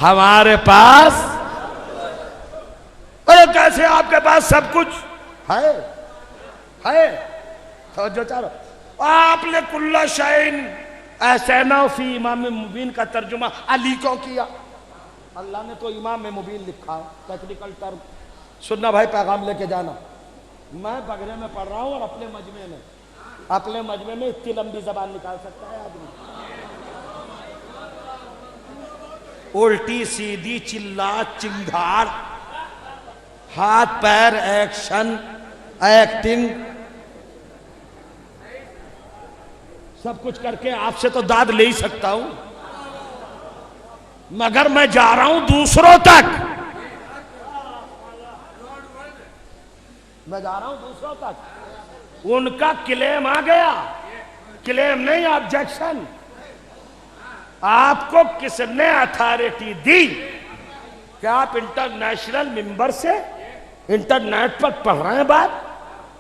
हमारे पास। अरे कैसे आपके पास सब कुछ है तो जो चारो आपने कुल्ला शैन ऐसैना फी इमाम मुबीन का तर्जुमा अली को किया। अल्लाह ने तो इमाम मुबीन लिखा है, टेक्निकल टर्म सुनना भाई, पैगाम लेके जाना। मैं बगरे में पढ़ रहा हूं और अपने मजमे में इतनी लंबी जबान निकाल सकता है आदमी। उल्टी सीधी चिल्ला चिंगाड़, हाथ पैर एक्शन एक्टिंग सब कुछ करके आपसे तो दाद ले ही सकता हूं, मगर मैं जा रहा हूं दूसरों तक। उनका क्लेम आ गया, क्लेम नहीं ऑब्जेक्शन। आपको किसने अथॉरिटी दी कि आप इंटरनेशनल मेंबर से इंटरनेट पर पढ़ रहे हैं बात,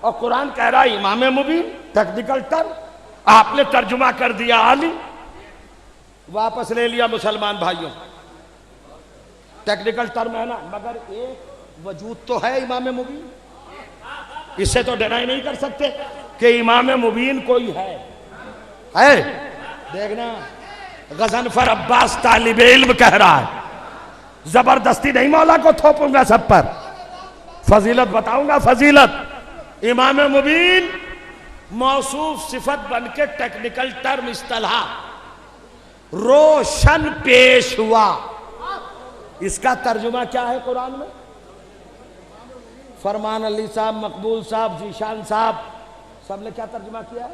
और कुरान कह रहा है इमाम मुबीन टेक्निकल टर्म, आपने तर्जुमा कर दिया आली, वापस ले लिया। मुसलमान भाइयों टेक्निकल टर्म है ना, मगर एक वजूद तो है इमाम मुबीन, इससे तो डिनाई नहीं कर सकते कि इमाम मुबीन कोई है। देखना गजनफर अब्बास तालिब इल्म कह रहा है, जबरदस्ती नहीं मौला को थोपूंगा सब पर, फजीलत बताऊंगा फजीलत। इमाम मुबीन मौसूफ सिफत बन के टेक्निकल टर्म इस्तिलाह रोशन पेश हुआ। इसका तर्जुमा क्या है कुरान में? फरमान अली साहब, मकबूल साहब, जीशान साहब सबने क्या तर्जुमा किया है?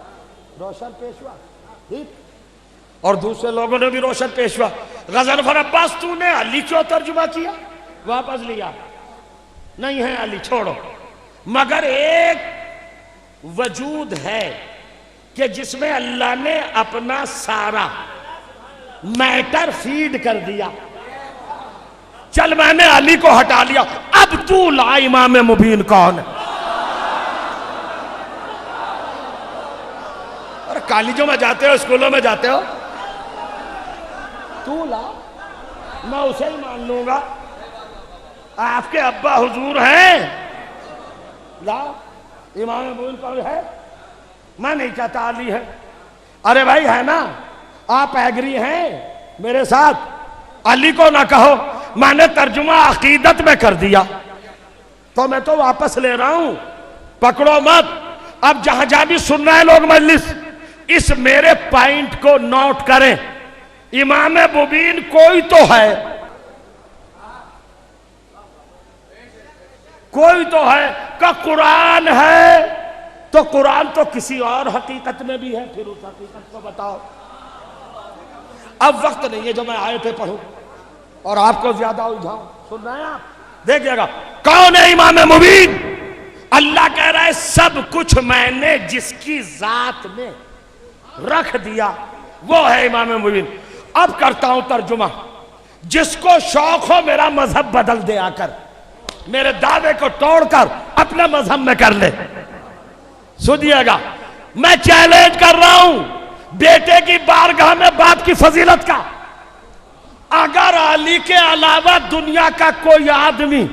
रोशन पेश हुआ, ठीक। और दूसरे लोगों ने भी रोशन पेश हुआ। गजनफर अब्बास तूने अली क्यों तर्जुमा किया? वापस लिया, नहीं है अली, छोड़ो। मगर एक वजूद है कि जिसमें अल्लाह ने अपना सारा मैटर फीड कर दिया। चल मैंने अली को हटा लिया, अब तू ला इमाम मुबीन कौन है? अरे कॉलेजों में जाते हो, स्कूलों में जाते हो, तू ला, मैं उसे ही मान लूंगा। आपके अब्बा हुजूर हैं, ला इमाम मुबीन कौन है? मैं नहीं चाहता अली है। अरे भाई है ना, आप एग्री हैं मेरे साथ? अली को ना कहो, मैंने तर्जुमा अकीदत में कर दिया, तो मैं तो वापस ले रहा हूं, पकड़ो मत। अब जहां जहां भी सुन रहे हैं लोग मजलिस, इस मेरे पॉइंट को नोट करें। इमाम मुबीन कोई तो है, कोई तो है का कुरान है, तो कुरान तो किसी और हकीकत में भी है, फिर उस हकीकत को बताओ। अब वक्त नहीं है जो मैं आयतें पढ़ूं और आपको ज्यादा उलझाऊं। सुन रहे हैं आप? देखिएगा कौन है इमाम मुबीन। अल्लाह कह रहा है सब कुछ मैंने जिसकी जात में रख दिया वो है इमाम मुबीन। अब करता हूं तर्जुमा। जिसको शौक हो मेरा मजहब बदल दे, आकर मेरे दावे को तोड़कर अपने मजहब में कर ले। सुनिएगा, मैं चैलेंज कर रहा हूं बेटे की बारगाह में बाप की फजीलत का। अगर अली के अलावा दुनिया का कोई आदमी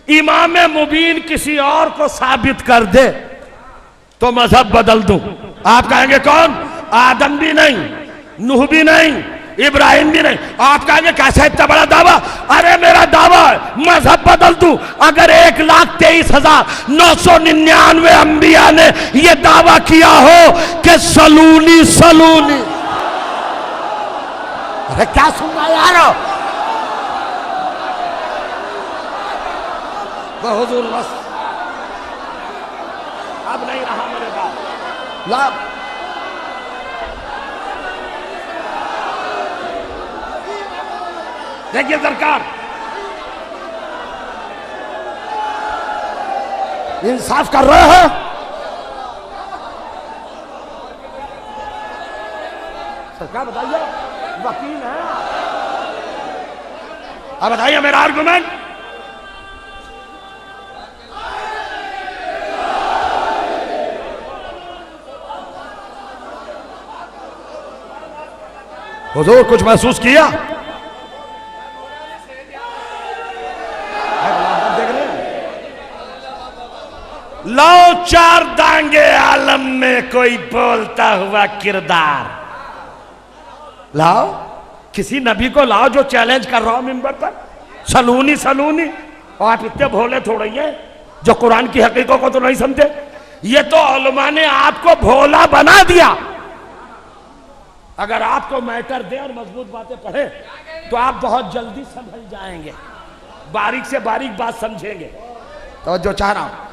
इमाम मुबीन किसी और को साबित कर दे तो मजहब बदल दूं। आप कहेंगे कौन? आदम भी नहीं, नूह भी नहीं, इब्राहिम भी नहीं। आप कहेंगे कैसा इतना बड़ा दावा? अरे मेरा दावा है मजहब बदल दूं। अगर 1,23,999 अंबिया ने यह दावा किया हो कि सलूनी सलूनी, अरे क्या सुन रहा यार? हुजूर बस अब नहीं रहा मेरे पास लाभ। देखिए सरकार इंसाफ कर रहे हैं। सरकार बताइए, वकील है, अब बताइए मेरा आर्गुमेंट। हुजूर कुछ महसूस किया? लाओ चार दांगे आलम में कोई बोलता हुआ किरदार। लाओ किसी नबी को लाओ जो चैलेंज कर रहा हो मिंबर पर। सलूनी सलूनी, और आप इतने भोले थोड़े हैं जो कुरान की हकीकत को तो नहीं समझे। ये तो उलमा ने आपको भोला बना दिया। अगर आपको मैटर दे और मजबूत बातें पढ़े तो आप बहुत जल्दी समझ जाएंगे, बारीक से बारीक बात समझेंगे। तो जो चाह रहा हूं,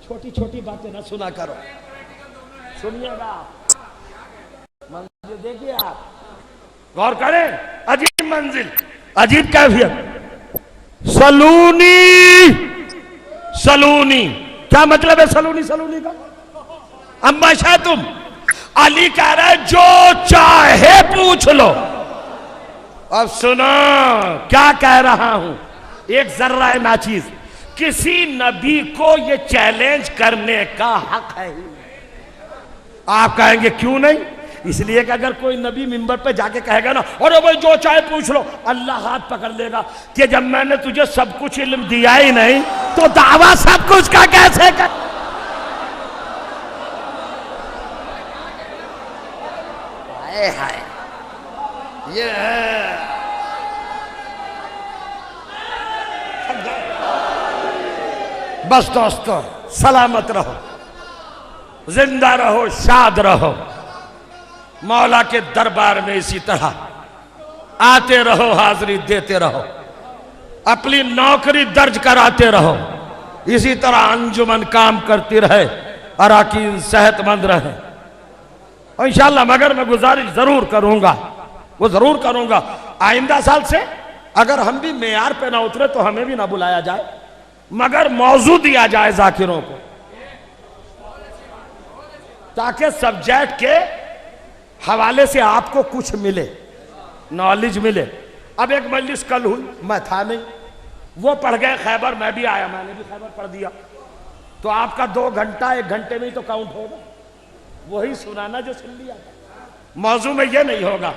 छोटी छोटी बातें ना सुना करो, सुनिएगा। मंजिल देखिए, आप गौर करें। अजीब मंजिल, अजीब कैफियत। सलूनी सलूनी, क्या मतलब है सलूनी सलूनी का? अम्मा शायद तुम अली कह रहे जो चाहे पूछ लो। अब सुनो क्या कह रहा हूं, एक जर्रा नाचीज, किसी नबी को ये चैलेंज करने का हक है ही नहीं। आप कहेंगे क्यों नहीं? इसलिए कि अगर कोई नबी मिंबर पे जाके कहेगा ना, अरे भाई जो चाहे पूछ लो, अल्लाह हाथ पकड़ लेगा कि जब मैंने तुझे सब कुछ इल्म दिया ही नहीं तो दावा सब कुछ का कैसे कर। हाय हाय, ये है। बस दोस्तों, सलामत रहो, जिंदा रहो, शाद रहो, मौला के दरबार में इसी तरह आते रहो, हाजिरी देते रहो, अपनी नौकरी दर्ज कराते रहो, इसी तरह अंजुमन काम करती रहे, अराकीन सेहतमंद रहे और इंशाअल्लाह। मगर मैं गुजारिश जरूर करूंगा, वो जरूर करूंगा, आइंदा साल से अगर हम भी मेयार पे ना उतरे तो हमें भी ना बुलाया जाए, मगर मौजू दिया जाए जाकिरों को, ताकि सब्जेक्ट के हवाले से आपको कुछ मिले, नॉलेज मिले। अब एक मजलिस कल हुई, मैं था नहीं, वो पढ़ गए खैबर, मैं भी आया, मैंने भी खैबर पढ़ दिया, तो आपका 2 घंटा 1 घंटे में ही तो काउंट होगा, वही सुनाना जो सुन लिया। मौजू में ये नहीं होगा,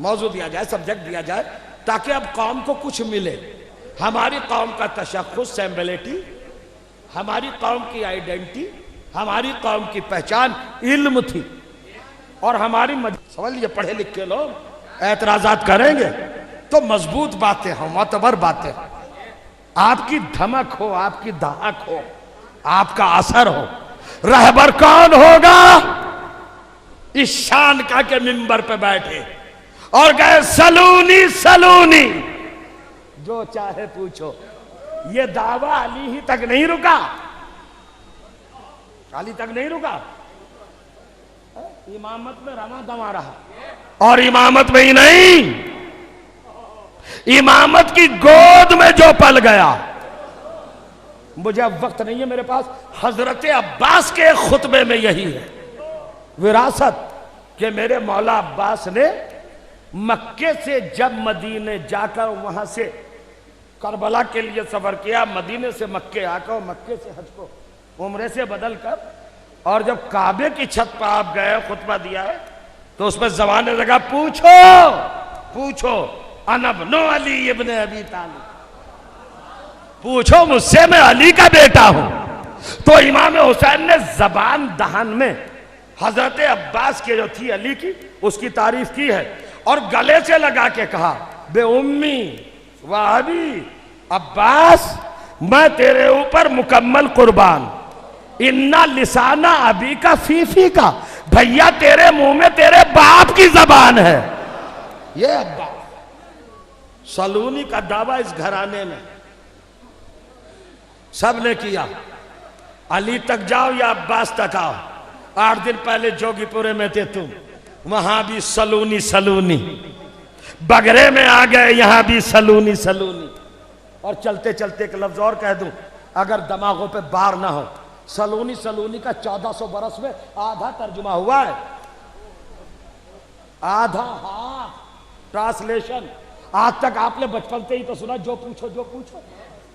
मौजू दिया जाए, सब्जेक्ट दिया जाए, ताकि अब कौम को कुछ मिले। हमारी कौम का तशख्खुस, सिंबलिटी, हमारी कौम की आइडेंटिटी, हमारी कौम की पहचान इल्म थी। और हमारी समझ लीजिए, पढ़े लिखे लोग एतराजात करेंगे तो मजबूत बातें हो, मोतबर बातें, आपकी धमक हो, आपकी दहाक हो, आपका असर हो। रहबर कौन होगा? इस शान का के मिंबर पे बैठे और गए सलूनी सलूनी, जो चाहे पूछो। ये दावा अली ही तक नहीं रुका, अली तक नहीं रुका, इमामत में रमा दमा रहा। और इमामत में ही नहीं, इमामत की गोद में जो पल गया। मुझे अब वक्त नहीं है मेरे पास, हजरत अब्बास के खुतबे में यही है विरासत कि मेरे मौला अब्बास ने मक्के से जब मदीने जाकर वहां से करबला के लिए सफर किया, मदीने से मक्के आकर, मक्के से हज को उम्रे से बदल कर, और जब काबे की छत पर आप गए, खुतबा दिया है, तो उसमें जबान लगा, पूछो पूछो अनबनो अली इब्ने अबी तालिब, पूछो मुझसे, मैं अली का बेटा हूं। तो इमाम हुसैन ने जबान दहन में हजरत अब्बास की जो थी अली की, उसकी तारीफ की है और गले से लगा के कहा, बे उम्मी व अबी अब्बास, मैं तेरे ऊपर मुकम्मल कुर्बान, इन्ना लिसाना अबी का फीफी का, भैया तेरे मुंह में तेरे बाप की जबान है। ये अब्बास सलूनी का दावा इस घराने में सब ने किया। अली तक जाओ या अब्बास तक आओ, 8 दिन पहले जोगीपुरे में थे तुम, वहां भी सलूनी सलूनी, बगरे में आ गए, यहां भी सलूनी सलूनी। और चलते चलते एक लफ्ज और कह दूं, अगर दिमागों पे बार ना हो, सलूनी सलूनी का 1400 बरस में आधा तर्जुमा हुआ है, आधा, हाफ ट्रांसलेशन। आज तक आपने बचपन से ही तो सुना, जो पूछो जो पूछो।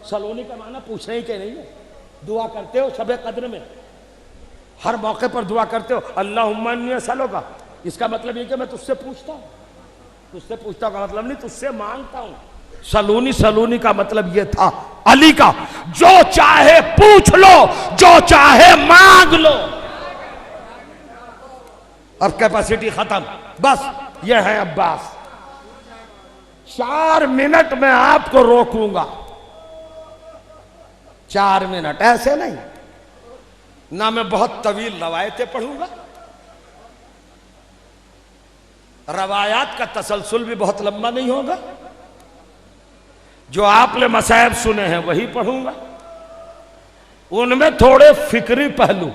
सलोनी का माना पूछने ही के नहीं है, दुआ करते हो शबे कद्र में, हर मौके पर दुआ करते हो, अल्लाहुम्मा सलोगा, इसका मतलब ये कि मैं तुझसे पूछता हूं, तुझसे पूछता हूं का मतलब नहीं तुझसे मांगता हूं। सलूनी सलूनी का मतलब ये था अली का, जो चाहे पूछ लो, जो चाहे मांग लो। अब कैपेसिटी खत्म, बस ये है अब्बास। 4 मिनट में आपको रोकूंगा, 4 मिनट, ऐसे नहीं ना। मैं बहुत तवील रवायतें पढ़ूंगा, रवायात का तसलसल भी बहुत लंबा नहीं होगा। जो आपने मसाइब सुने हैं वही पढ़ूंगा, उनमें थोड़े फिक्री पहलू